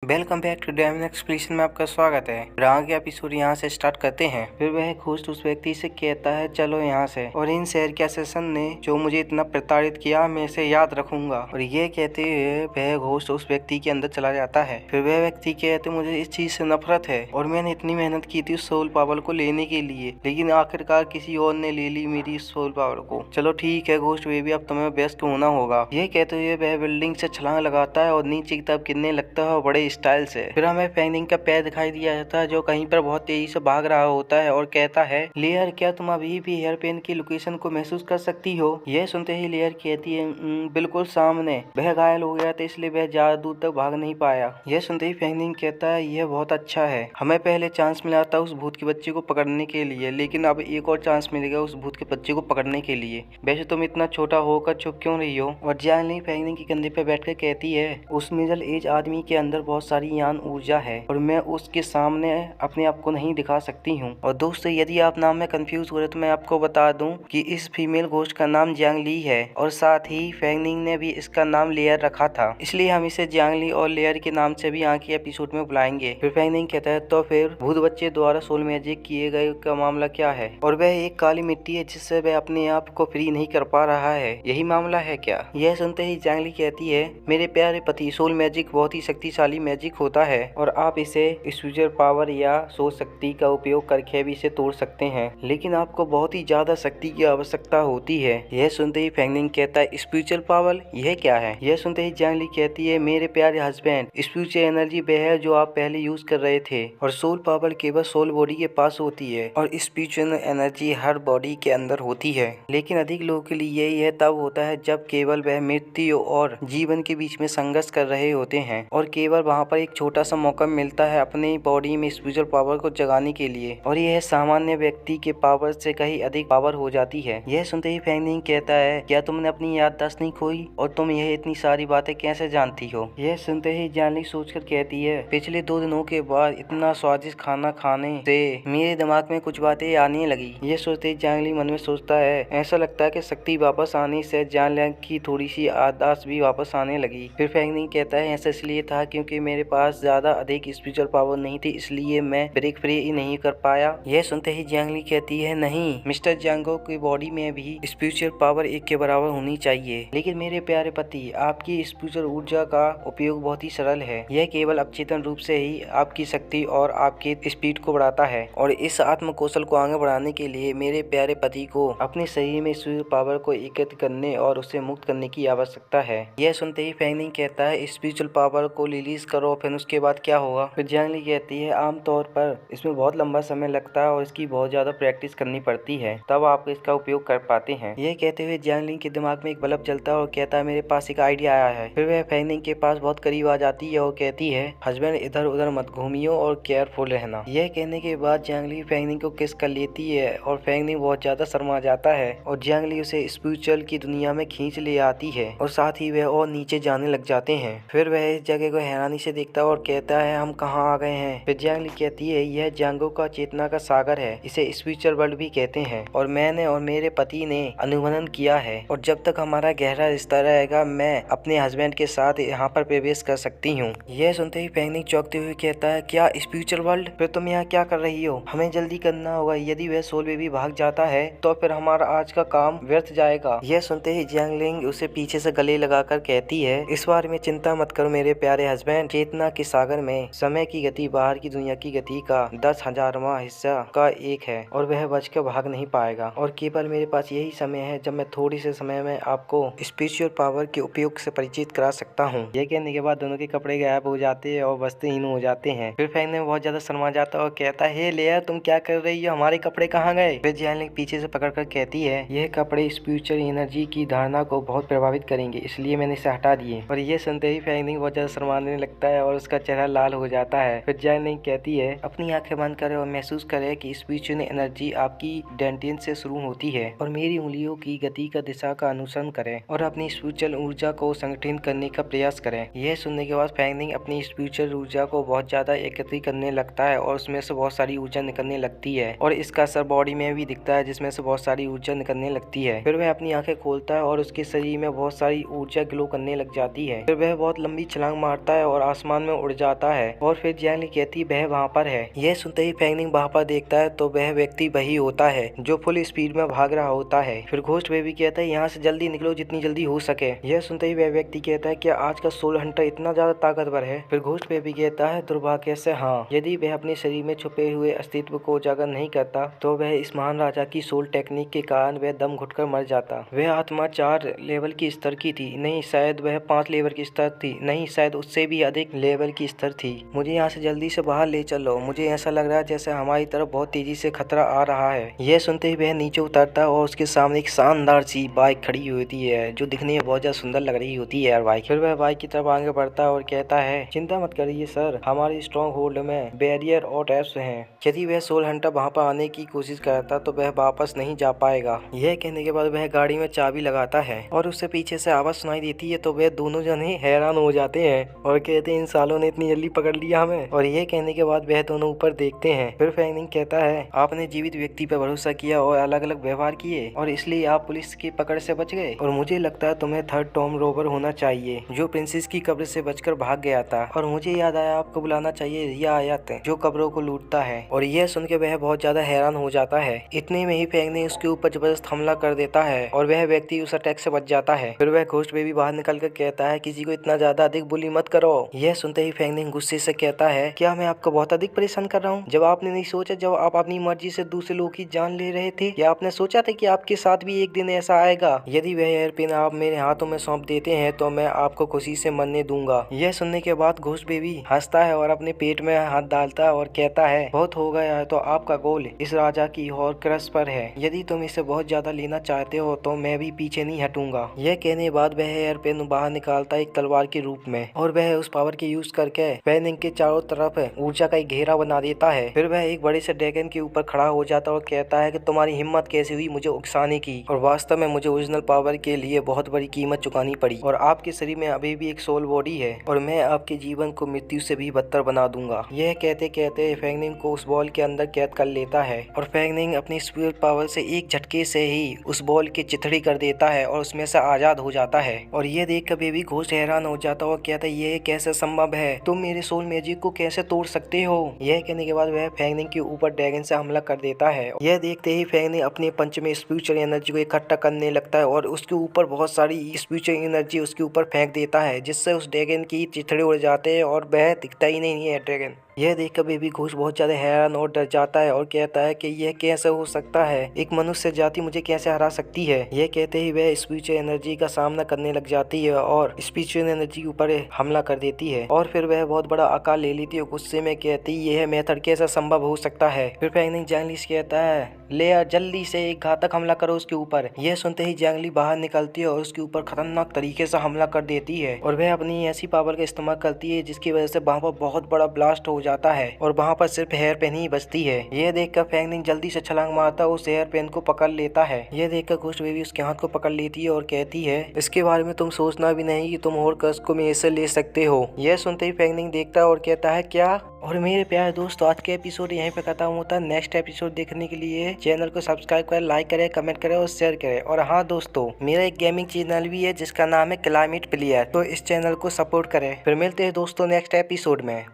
Welcome back to diamond explanation में आपका स्वागत है। ड्रामा के एपिसोड यहाँ से स्टार्ट करते हैं। फिर वह होस्ट उस व्यक्ति से कहता है चलो यहाँ से, और इन शहर के असिस्टेंट ने जो मुझे इतना प्रताड़ित किया मैं इसे याद रखूंगा। और ये कहते हुए वह होस्ट उस व्यक्ति के अंदर चला जाता है। फिर वह व्यक्ति कहते मुझे इस चीज से नफरत है और मैंने इतनी मेहनत की थी उस सोल पावर को लेने के लिए, लेकिन आखिरकार किसी और ने ले ली मेरी सोल पावर को। चलो ठीक है घोस्ट बेबी, अब तुम्हें व्यस्त होना होगा। ये कहते हुए वह बिल्डिंग से छलांग लगाता है और नीचे की तरफ गिरने लगता है और बड़े स्टाइल से। फिर हमें फैंगनिंग का पैर दिखाई दिया जाता है जो कहीं पर बहुत तेजी से भाग रहा होता है और कहता है लेयर क्या तुम अभी भी हेयर पेन की लोकेशन को महसूस कर सकती हो? यह सुनते ही लेयर कहती है बिल्कुल सामने। वह घायल हो गया था इसलिए वह ज्यादा दूर तक भाग नहीं पाया। यह सुनते ही फैंगनिंग कहता है यह बहुत अच्छा है, हमें पहले चांस मिला था उस भूत के बच्चे को पकड़ने के लिए, लेकिन अब एक और चांस मिलेगा उस भूत के बच्चे को पकड़ने के लिए। वैसे तुम इतना छोटा होकर चुप क्यों रही हो? और जानली फैंगनिंग के कंधे पर बैठकर कहती है उस मिडिल एज आदमी के अंदर बहुत सारी यान ऊर्जा है और मैं उसके सामने अपने आप को नहीं दिखा सकती हूँ। और दोस्तों यदि आप नाम में कंफ्यूज हो रहे तो मैं आपको बता दूं कि इस फीमेल घोस्ट का नाम जियांग ली है और साथ ही फैंगनिंग ने भी इसका नाम लेयर रखा था, इसलिए हम इसे जियांग ली और लेयर के नाम से भी यहाँ के एपिसोड में बुलाएंगे। फिर फैंगनिंग कहता है तो फिर भूत बच्चे द्वारा सोल मैजिक किए गए का मामला क्या है? और वह एक काली मिट्टी है जिससे वह अपने आप को फ्री नहीं कर पा रहा है, यही मामला है क्या? यह सुनते ही जियांग ली कहती है मेरे प्यारे पति, सोल मैजिक बहुत ही शक्तिशाली मैजिक होता है और आप इसे स्पिरिचुअल पावर या सोच शक्ति का उपयोग करके भी इसे तोड़ सकते हैं, लेकिन आपको बहुत ही ज्यादा शक्ति की आवश्यकता होती है। यह सुनते ही फैंगनिंग कहता है स्पिरिचुअल पावर यह क्या है? यह सुनते ही जियांग ली कहती है मेरे प्यारे हस्बैंड, स्पिरिचुअल एनर्जी वह है जो आप पहले यूज कर रहे थे और सोल पावर केवल सोल बॉडी के पास होती है और स्पिरिचुअल एनर्जी हर बॉडी के अंदर होती है, लेकिन अधिक लोगों के लिए यह तब होता है जब केवल वह मृत्यु और जीवन के बीच में संघर्ष कर रहे होते हैं और केवल वहाँ पर एक छोटा सा मौका मिलता है अपनी बॉडी में स्पिरिचुअल पावर को जगाने के लिए, और यह सामान्य व्यक्ति के पावर से कहीं अधिक पावर हो जाती है। यह सुनते ही फैंगनिंग कहता है क्या तुमने अपनी याददाश्त नहीं खोई और तुम यह इतनी सारी बातें कैसे जानती हो? यह सुनते ही जानली सोचकर कहती है पिछले 2 दिनों के बाद इतना स्वादिष्ट खाना खाने से मेरे दिमाग में कुछ बातें आने लगी। यह सोचते ही जानली मन में सोचता है ऐसा लगता है कि शक्ति वापस आने से जानली की थोड़ी सी याददाश्त भी वापस आने लगी। फिर फैंगनिंग कहता है ऐसा इसलिए था क्योंकि मेरे पास ज्यादा अधिक स्पिरिचुअल पावर नहीं थी, इसलिए मैं ब्रेक फ्री नहीं कर पाया। यह सुनते ही जियांग ली कहती है नहीं मिस्टर जियांगो की बॉडी में भी स्पिरिचुअल पावर एक के बराबर होनी चाहिए, लेकिन मेरे प्यारे पति आपकी स्पिरिचुअल ऊर्जा का उपयोग बहुत ही सरल है, यह केवल अवचेतन रूप से ही आपकी शक्ति और आपके स्पीड को बढ़ाता है और इस आत्म कौशल को आगे बढ़ाने के लिए मेरे प्यारे पति को अपने शरीर में स्पिरिचुअल पावर को एकत्र करने और उसे मुक्त करने की आवश्यकता है। यह सुनते ही फैंगनिंग कहता है स्पिरिचुअल पावर को रिलीज करो फिर उसके बाद क्या होगा? फिर जियांग ली कहती है आमतौर पर इसमें बहुत लंबा समय लगता है और इसकी बहुत ज्यादा प्रैक्टिस करनी पड़ती है, तब आप इसका उपयोग कर पाते हैं। यह कहते हुए जियांग ली के दिमाग में एक बल्ब जलता है और कहता है मेरे पास एक आइडिया आया है। फिर वह फैंगनिंग के पास बहुत करीब आ जाती है और कहती है हस्बैंड इधर उधर मत घूमियो और केयरफुल रहना। यह कहने के बाद जियांग ली फैंगनिंग को किस कर लेती है और फैंगनिंग बहुत ज्यादा शर्मा जाता है और जियांग ली उसे स्पिरिचुअल की दुनिया में खींच ले आती है और साथ ही वह और नीचे जाने लग जाते हैं। फिर वह इस जगह को हैरानी से देखता है और कहता है हम कहाँ आ गए हैं? फिर जियांग ली कहती है यह जियांगो का चेतना का सागर है, इसे स्पिरिचुअल वर्ल्ड भी कहते हैं और मैंने और मेरे पति ने अनुमोदन किया है और जब तक हमारा गहरा रिश्ता रहेगा मैं अपने हस्बैंड के साथ यहाँ पर प्रवेश कर सकती हूँ। यह सुनते ही फैंगनिंग चौंकते हुए कहता है क्या स्पिरिचुअल वर्ल्ड? फिर तुम यहाँ क्या कर रही हो? हमें जल्दी करना होगा, यदि वह सोल बेबी भाग जाता है तो फिर हमारा आज का काम व्यर्थ जाएगा। यह सुनते ही जियांग ली उसे पीछे से गले लगाकर कहती है इस बारे में चिंता मत करो मेरे प्यारे हस्बैंड, चेतना के सागर में समय की गति बाहर की दुनिया की गति का 10,000वां हिस्सा का एक है और वह बचकर भाग नहीं पाएगा और केवल मेरे पास यही समय है जब मैं थोड़ी से समय में आपको स्पिरिचुअल पावर के उपयोग से परिचित करा सकता हूँ। यह कहने के बाद दोनों के कपड़े गायब हो जाते हैं और वस्त्रहीन हो जाते हैं। फिर फैंगनिंग बहुत ज्यादा शर्मा जाता है और कहता है हे लेयर तुम क्या कर रही हो, हमारे कपड़े कहाँ गए? फिर जियांग ली पीछे से पकड़कर कहती है यह कपड़े स्पिरिचुअल एनर्जी की धारणा को बहुत प्रभावित करेंगे, इसलिए मैंने इसे हटा दिए। और ये सुनते ही फैंगनिंग बहुत ज्यादा शर्माने लगता है और उसका चेहरा लाल हो जाता है। फिर जियांग ली कहती है अपनी आंखें बंद करें और महसूस करें कि स्पिरिचुअल एनर्जी आपकी डेंटिन से शुरू होती है और मेरी उंगलियों की गति का दिशा का अनुसरण करें और अपनी स्पिरिचुअल ऊर्जा को संगठित करने का प्रयास करें। यह सुनने के बाद फैंगनिंग अपनी स्पिरिचुअल ऊर्जा को बहुत ज्यादा एकत्रित करने लगता है और उसमें से बहुत सारी ऊर्जा निकलने लगती है और इसका असर बॉडी में भी दिखता है जिसमें से बहुत सारी ऊर्जा निकलने लगती है। फिर वह अपनी आंखें खोलता है और उसके शरीर में बहुत सारी ऊर्जा ग्लो करने लग जाती है। फिर वह बहुत लंबी छलांग मारता है और आसमान में उड़ जाता है और फिर जियांगली कहती वह वहाँ पर है। यह सुनते ही फैंगनिंग वहाँ पर देखता है तो वह व्यक्ति वही होता है जो फुल स्पीड में भाग रहा होता है। फिर घोस्ट बेबी कहता है यहाँ से जल्दी निकलो, जितनी जल्दी हो सके। यह सुनते ही वह व्यक्ति कहता है क्या आज का सोल हंटर इतना ज्यादा ताकतवर है? फिर घोस्ट बेबी कहता है दुर्भाग्य से हाँ, यदि वह अपने शरीर में छुपे हुए अस्तित्व को उजागर नहीं करता तो वह इस महान राजा की सोल टेक्निक के कारण वह दम घुटकर मर जाता। वह आत्मा 4 लेवल की स्तर की थी, नहीं शायद वह 5 लेवल की स्तर थी, नहीं शायद उससे भी अधिक लेवल की स्तर थी। मुझे यहाँ से जल्दी से बाहर ले चलो, मुझे ऐसा लग रहा है जैसे हमारी तरफ बहुत तेजी से खतरा आ रहा है। यह सुनते ही वह नीचे उतरता है और उसके सामने एक शानदार सी बाइक खड़ी होती है जो दिखने में बहुत ज्यादा सुंदर लग रही होती है यार बाइक। फिर वह बाइक की तरफ आगे बढ़ता है और कहता है चिंता मत करिए सर, हमारे स्ट्रॉन्ग होल्ड में बैरियर और ट्रैप्स हैं। यदि वह सोल हंटर वहाँ पर आने की कोशिश करता तो वह वापस नहीं जा पाएगा। यह कहने के बाद वह गाड़ी में चाबी लगाता है और उससे पीछे से आवाज सुनाई देती है तो वह दोनों जने हैरान हो जाते हैं और कहते हैं इन सालों ने इतनी जल्दी पकड़ लिया हमें। और यह कहने के बाद वह दोनों ऊपर देखते हैं। फिर फैंगनिंग कहता है आपने जीवित व्यक्ति पर भरोसा किया और अलग अलग व्यवहार किए और इसलिए आप पुलिस की पकड़ से बच गए, और मुझे लगता है तुम्हें थर्ड टॉम रोबर होना चाहिए जो प्रिंसेस की कब्र से बचकर भाग गया था। और मुझे याद आया आपको बुलाना चाहिए रिया आयत जो कब्रों को लूटता है। और यह सुन के वह बहुत ज्यादा हैरान हो जाता है। इतने में ही फैंगनिंग उसके ऊपर जबरदस्त हमला कर देता है और वह व्यक्ति उस अटैक से बच जाता है। फिर वह घोस्ट बेबी बाहर निकल कर कहता है किसी को इतना ज्यादा अधिक बुली मत करो। यह सुनते ही फैंगनिंग गुस्से से कहता है क्या मैं आपको बहुत अधिक परेशान कर रहा हूँ? जब आपने नहीं सोचा, जब आप अपनी मर्जी से दूसरे लोगों की जान ले रहे थे, क्या आपने सोचा था कि आपके साथ भी एक दिन ऐसा आएगा? यदि वह एयरपिन आप मेरे हाथों में सौंप देते हैं तो मैं आपको खुशी से मरने दूंगा। यह सुनने के बाद घोस्ट बेबी हंसता है और अपने पेट में हाथ डालता है और कहता है बहुत हो गया है तो आपका गोल इस राजा की हॉर्क्रक्स पर है। यदि तुम इसे बहुत ज्यादा लेना चाहते हो तो मैं भी पीछे नहीं हटूंगा। यह कहने के बाद वह एयरपिन बाहर निकालता है एक तलवार के रूप में और वह उस पावर के यूज करके फैंगनिंग के चारों तरफ ऊर्जा का एक घेरा बना देता है। फिर वह एक बड़े से ड्रैगन के ऊपर खड़ा हो जाता है और कहता है कि तुम्हारी हिम्मत कैसे हुई मुझे उकसाने की, और वास्तव में मुझे ओरिजिनल पावर के लिए बहुत बड़ी कीमत चुकानी पड़ी, और आपके शरीर में अभी भी एक सोल बॉडी है और मैं आपके जीवन को मृत्यु से भी बदतर बना दूंगा। यह कहते कहते फैंगनिंग को उस बॉल के अंदर कैद कर लेता है और फैंगनिंग अपनी स्पिरिट पावर से एक झटके से ही उस बॉल की चिथड़ी कर देता है और उसमें से आजाद हो जाता है। और यह देखकर बेबी घोस्ट हैरान हो जाता है और कहता है यह कैसे संभव है, तुम मेरे सोल मैजिक को कैसे तोड़ सकते हो? यह कहने के बाद वह फैंगनिंग के ऊपर ड्रैगन से हमला कर देता है। यह देखते ही फैंगनिंग अपने पंच में स्पिरिचुअल एनर्जी को इकट्ठा करने लगता है और उसके ऊपर बहुत सारी स्पिरिचुअल एनर्जी उसके ऊपर फेंक देता है जिससे उस ड्रैगन की चिथड़े उड़ जाते हैं और वह दिखता ही नहीं है ड्रैगन। यह देखकर बेबी घोस्ट बहुत ज्यादा हैरान और डर जाता है और कहता है कि यह कैसे हो सकता है, एक मनुष्य जाति मुझे कैसे हरा सकती है? यह कहते ही वह स्पिरिचुअल एनर्जी का सामना करने लग जाती है और स्पिरिचुअल एनर्जी के ऊपर हमला कर देती है और फिर वह बहुत बड़ा आकार ले लेती है। गुस्से में कहती यह मेथड कैसा संभव हो सकता है? फिर फैंगनिंग जियांगली से कहता है ले जल्दी से एक घातक हमला करो उसके ऊपर। यह सुनते ही जियांगली बाहर निकलती है और उसके ऊपर खतरनाक तरीके से हमला कर देती है और वह अपनी ऐसी पावर का इस्तेमाल करती है जिसकी वजह से वहाँ पर बहुत बड़ा ब्लास्ट हो जाता है और वहाँ पर सिर्फ हेयर पेन ही बचती है। यह देखकर फैंगनिंग जल्दी से छलांग मारता है, उस हेयर पेन को पकड़ लेता है। यह देखकर घोस्ट बेबी उसके हाथ को पकड़ लेती है और कहती है इसके बारे में तुम सोचना भी नहीं कि तुम हॉर्क्रक्स को मेरे से ले सकते हो। यह सुनते ही फैंगनिंग देखता है और कहता है क्या? और मेरे प्यारे दोस्तों आज के एपिसोड यहीं पे खत्म होता है। नेक्स्ट एपिसोड देखने के लिए चैनल को सब्सक्राइब करें, लाइक करें, कमेंट करें और शेयर करें। और हाँ दोस्तों, मेरा एक गेमिंग चैनल भी है जिसका नाम है क्लाइमेट प्लेयर, तो इस चैनल को सपोर्ट करें। फिर मिलते हैं दोस्तों नेक्स्ट एपिसोड में।